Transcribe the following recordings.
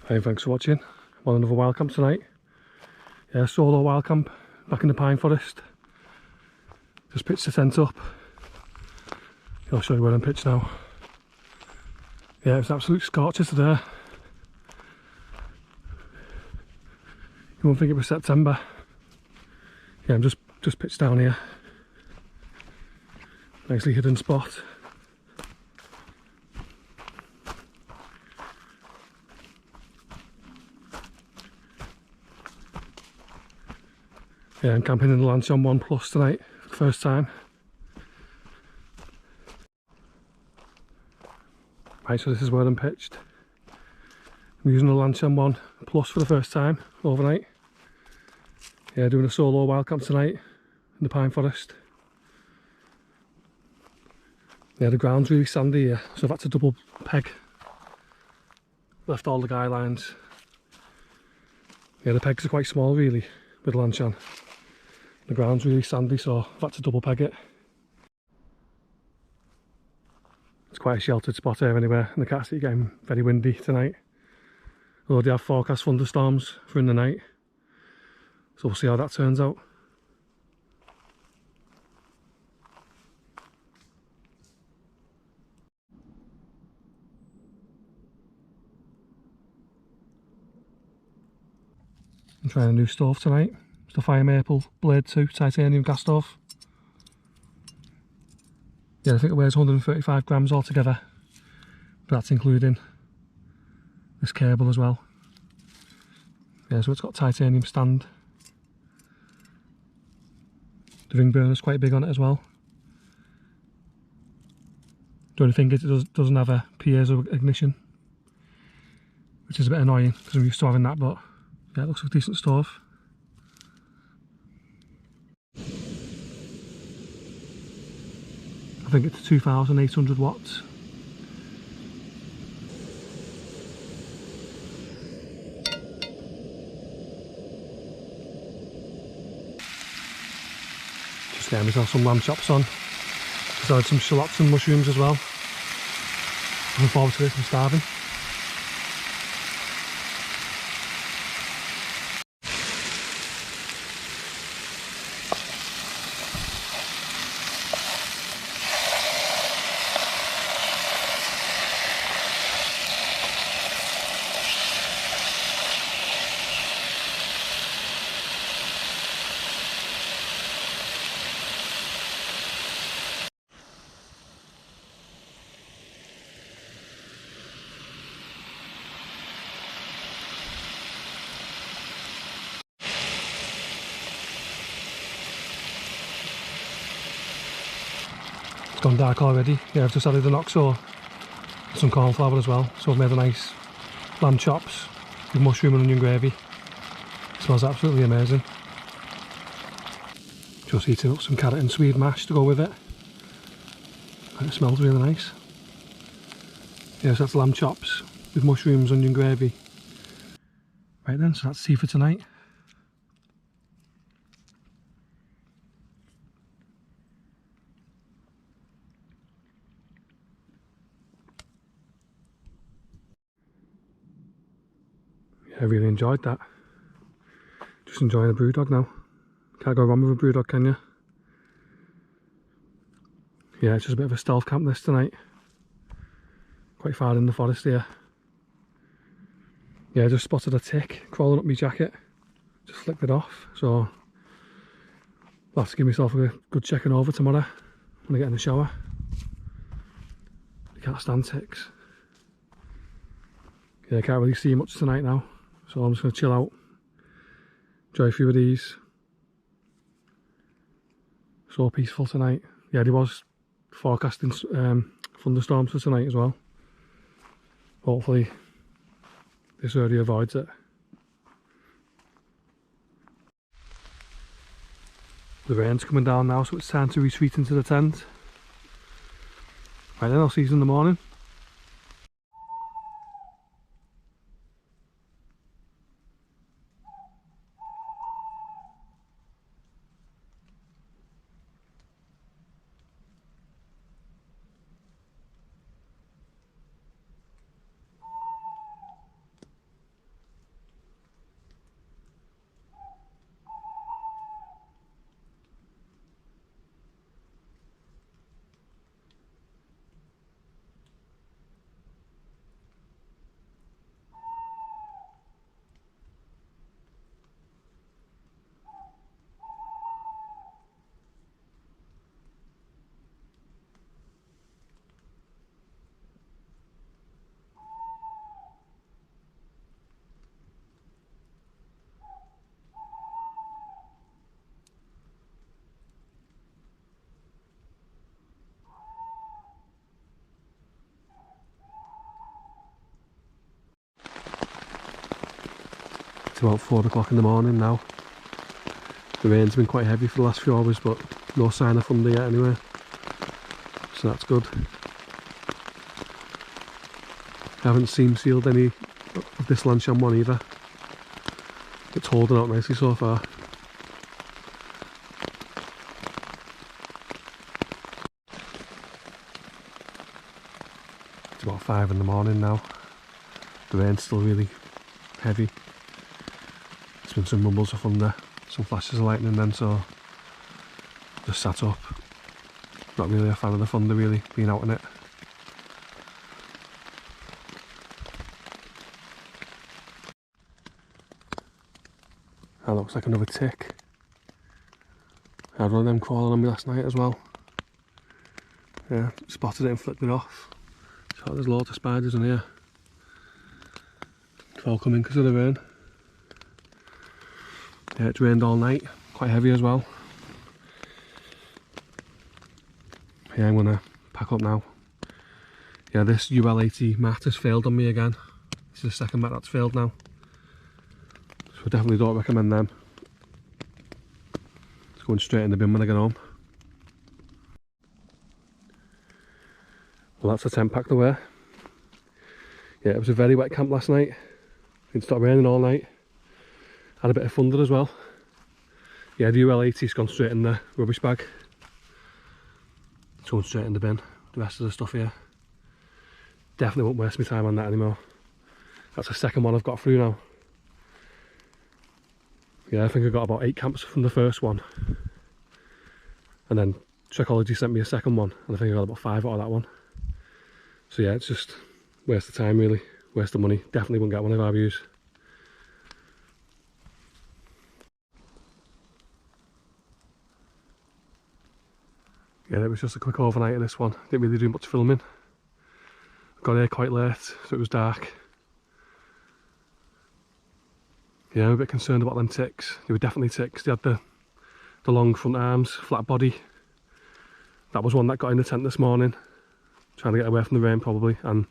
Hey, thanks for watching. I'm on another wild camp tonight. Yeah, solo wild camp back in the pine forest. Just pitched the tent up. I'll show you where I'm pitched now. Yeah, it's absolute scorcher today. You won't think it was September. Yeah, I'm just pitched down here. Nicely hidden spot. Yeah, I'm camping in the Lanshan 1 Plus tonight for the first time. Right, so this is where I'm pitched. I'm using the Lanshan 1 Plus for the first time overnight. Yeah, doing a solo wild camp tonight in the pine forest. Yeah, the ground's really sandy here, so I've had to double peg. Left all the guy lines. Yeah, the pegs are quite small really with Lanshan. The ground's really sandy, so I've had to double peg it. It's quite a sheltered spot here anyway, and the can't see it getting very windy tonight. Although they have forecast thunderstorms for in the night, so we'll see how that turns out. I'm trying a new stove tonight. It's the firemaple Blade 2 titanium gas stove. Yeah, I think it weighs 135 grams altogether, but that's including this cable as well. Yeah, so it's got titanium stand. The ring burner's quite big on it as well. The only thing is it doesn't have a piezo ignition, which is a bit annoying because I'm used to having that, but yeah, it looks like a decent stove. I think it's 2,800 watts. Just getting myself some lamb chops on. Just added some shallots and mushrooms as well. Looking forward to this, I'm starving. It's gone dark already. Yeah, I've just added an oxo and some cornflour as well. So I've made a nice lamb chops with mushroom and onion gravy. It smells absolutely amazing. Just heating up some carrot and swede mash to go with it. And it smells really nice. Yeah, so that's lamb chops with mushrooms, onion gravy. Right then, so that's tea for tonight. Yeah, I really enjoyed that. Just enjoying a brewdog now. Can't go wrong with a brewdog, can you? Yeah, it's just a bit of a stealth camp this tonight. Quite far in the forest here. Yeah, I just spotted a tick crawling up my jacket. Just flicked it off, so I'll have to give myself a good checking over tomorrow when I get in the shower. I can't stand ticks. Yeah, I can't really see much tonight now, so I'm just going to chill out, enjoy a few of these. So peaceful tonight. Yeah, there was forecasting thunderstorms for tonight as well. Hopefully this area avoids it. The rain's coming down now, so it's time to retreat into the tent. Right then, I'll see you in the morning. about 4 o'clock in the morning now. The rain's been quite heavy for the last few hours, but no sign of thunder yet anyway, so that's good. I haven't seam sealed any of this Lanshan one either. It's holding out nicely so far. It's about 5 in the morning now. The rain's still really heavy. There's been some rumbles of thunder, some flashes of lightning then, so just sat up. Not really a fan of the thunder really, being out in it. That looks like another tick. I had one of them crawling on me last night as well. Yeah, spotted it and flicked it off. So there's loads of spiders in here. It's all coming because of the rain. Yeah, it's rained all night, quite heavy as well. Yeah, I'm gonna pack up now. Yeah, this UL80 mat has failed on me again. This is the second mat that's failed now. So I definitely don't recommend them. It's going straight in the bin when I get home. Well, that's the tent packed away. Yeah, it was a very wet camp last night. It stopped raining all night. Had a bit of thunder as well. Yeah, the UL80's gone straight in the rubbish bag. It's going straight in the bin. The rest of the stuff here. Definitely won't waste my time on that anymore. That's the second one I've got through now. Yeah, I think I got about 8 camps from the first one. And then Trekology sent me a second one, and I think I got about 5 out of that one. So yeah, it's just waste of time really, waste of money. Definitely won't get one of our views. Yeah, it was just a quick overnight of this one. Didn't really do much filming. Got here quite late, so it was dark. Yeah, I'm a bit concerned about them ticks. They were definitely ticks. They had the long front arms, flat body. That was one that got in the tent this morning. Trying to get away from the rain probably. And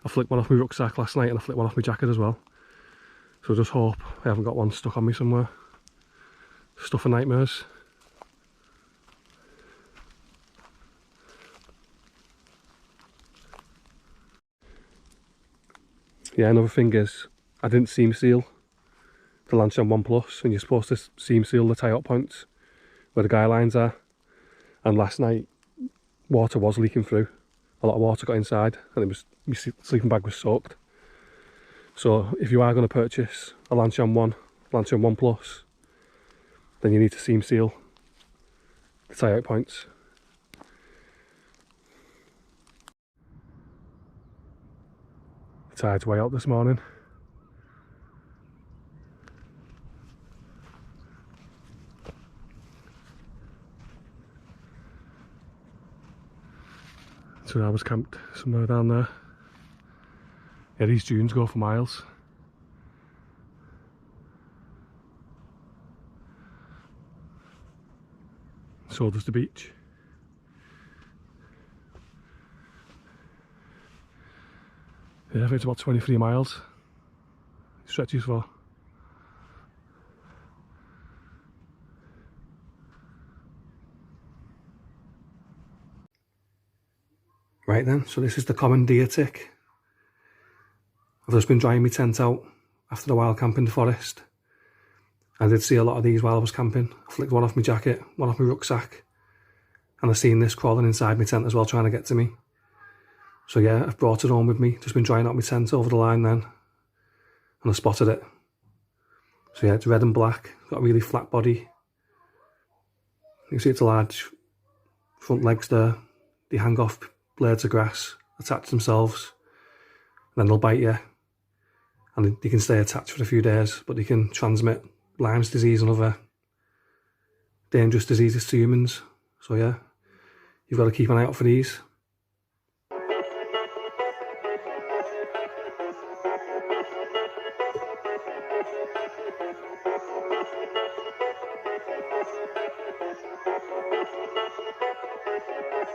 I flicked one off my rucksack last night and I flicked one off my jacket as well. So I just hope I haven't got one stuck on me somewhere. Stuff of nightmares. Yeah, another thing is, I didn't seam seal the Lanshan 1 Plus, and you're supposed to seam seal the tie-up points where the guy lines are. And last night, water was leaking through. A lot of water got inside, and it was, my sleeping bag was soaked. So if you are going to purchase a Lanshan 1 Plus, then you need to seam seal the tie-out points. The tide's way out this morning. So I was camped somewhere down there. Yeah, these dunes go for miles. So does the beach. Yeah, I think it's about 23 miles. It stretches for. Right then, so this is the common deer tick. I've just been drying my tent out after a while camping in the forest. I did see a lot of these while I was camping. I flicked one off my jacket, one off my rucksack, and I seen this crawling inside my tent as well, trying to get to me. So yeah, I've brought it home with me, just been drying out my tent over the line then, and I spotted it. So yeah, it's red and black, got a really flat body. You can see it's a large front legs there. They hang off blades of grass, attach themselves, and then they'll bite you. And they can stay attached for a few days, but they can transmit Lyme's disease and other dangerous diseases to humans. So yeah, you've got to keep an eye out for these.